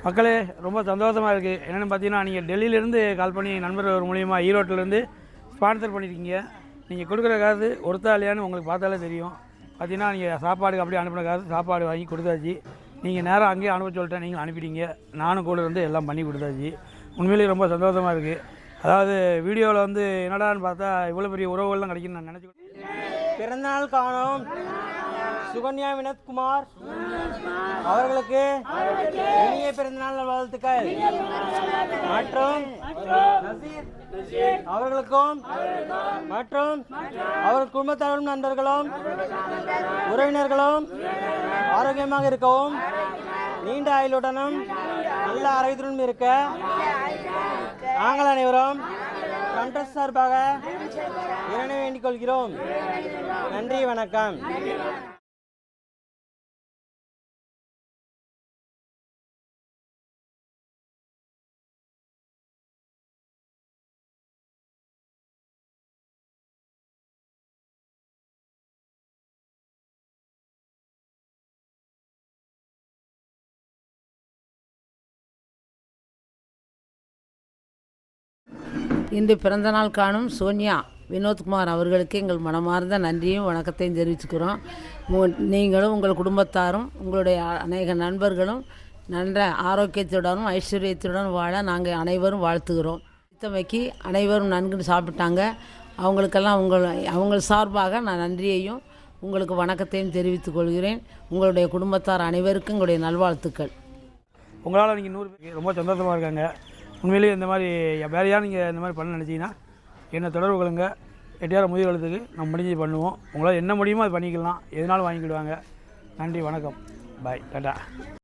மக்களே ரொம்ப சந்தோஷமாக இருக்குது. என்னென்னு பார்த்தீங்கன்னா, நீங்கள் டெல்லியிலேருந்து கால் பண்ணி நண்பர் ஒரு மூலியமாக ஈரோட்டிலேருந்து ஸ்பான்சர் பண்ணியிருக்கீங்க. நீங்கள் கொடுக்குற காசு ஒருத்தா இல்லையான்னு உங்களுக்கு பார்த்தாலே தெரியும். பார்த்தீங்கன்னா, நீங்கள் சாப்பாடுக்கு அப்படியே அனுப்பின காசு சாப்பாடு வாங்கி கொடுத்தாச்சு. நீங்கள் நேராக அங்கேயே அனுப்ப சொல்லிட்டேன், நீங்கள் அனுப்பிட்டீங்க. நானும் கூட இருந்து எல்லாம் பண்ணி கொடுத்தாச்சு. உண்மையிலேயே ரொம்ப சந்தோஷமாக இருக்குது. அதாவது வீடியோவில் வந்து என்னடான்னு பார்த்தா இவ்வளோ பெரிய உறவுகள்லாம் கிடைக்குன்னு நான் நினச்சி. பிறந்தநாள் காணும் சுகன்யா வினோத்குமார் அவர்களுக்கு இனிய பிறந்தநாள் வாழ்த்துக்கள். மற்றும் அவர்களுக்கும் மற்றும் அவர் குடும்பத்தாரும் நண்பர்களும் உறவினர்களும் ஆரோக்கியமாக இருக்கவும் நீண்ட ஆயுளுடனும் நல்ல ஆரோக்கியத்துடன் இருக்க நாங்கள் அனைவரும் கண்ட்ரஸ் சார்பாக இறைவனை வேண்டிக் கொள்கிறோம். நன்றி, வணக்கம். இன்று பிறந்தநாள் காணும் சோனியா வினோத்குமார் அவர்களுக்கு எங்கள் மனமார்ந்த நன்றியும் வணக்கத்தையும் தெரிவிச்சுக்கிறோம். நீங்களும் உங்கள் குடும்பத்தாரும் உங்களுடைய அநேக நண்பர்களும் நல்ல ஆரோக்கியத்துடனும் ஐஸ்வர்யத்துடன் வாழ நாங்கள் அனைவரும் வாழ்த்துகிறோம். இத்தமைக்கு அனைவரும் நன்கு சாப்பிட்டாங்க. அவங்களுக்கெல்லாம் அவங்க சார்பாக நான் நன்றியையும் உங்களுக்கு வணக்கத்தையும் தெரிவித்துக் கொள்கிறேன். உங்களுடைய குடும்பத்தார் அனைவருக்கும் எங்களுடைய நல்வாழ்த்துக்கள். உங்களால் நீங்கள் 100 பேர் ரொம்ப சந்தோஷமாக இருக்காங்க. உண்மையிலேயே இந்த மாதிரி வேலையாக நீங்கள் இந்த மாதிரி பண்ண நினச்சிங்கன்னா என்னை தொடர்பு கொள்ளுங்க. 8000 முதியோர்களுக்கு நம்ம முடிஞ்சு பண்ணுவோம். உங்களால் என்ன முடியுமோ அது பண்ணிக்கலாம். எதுனாலும் வாங்கிக்கிடுவாங்க. நன்றி, வணக்கம், பாய், டாட்டா.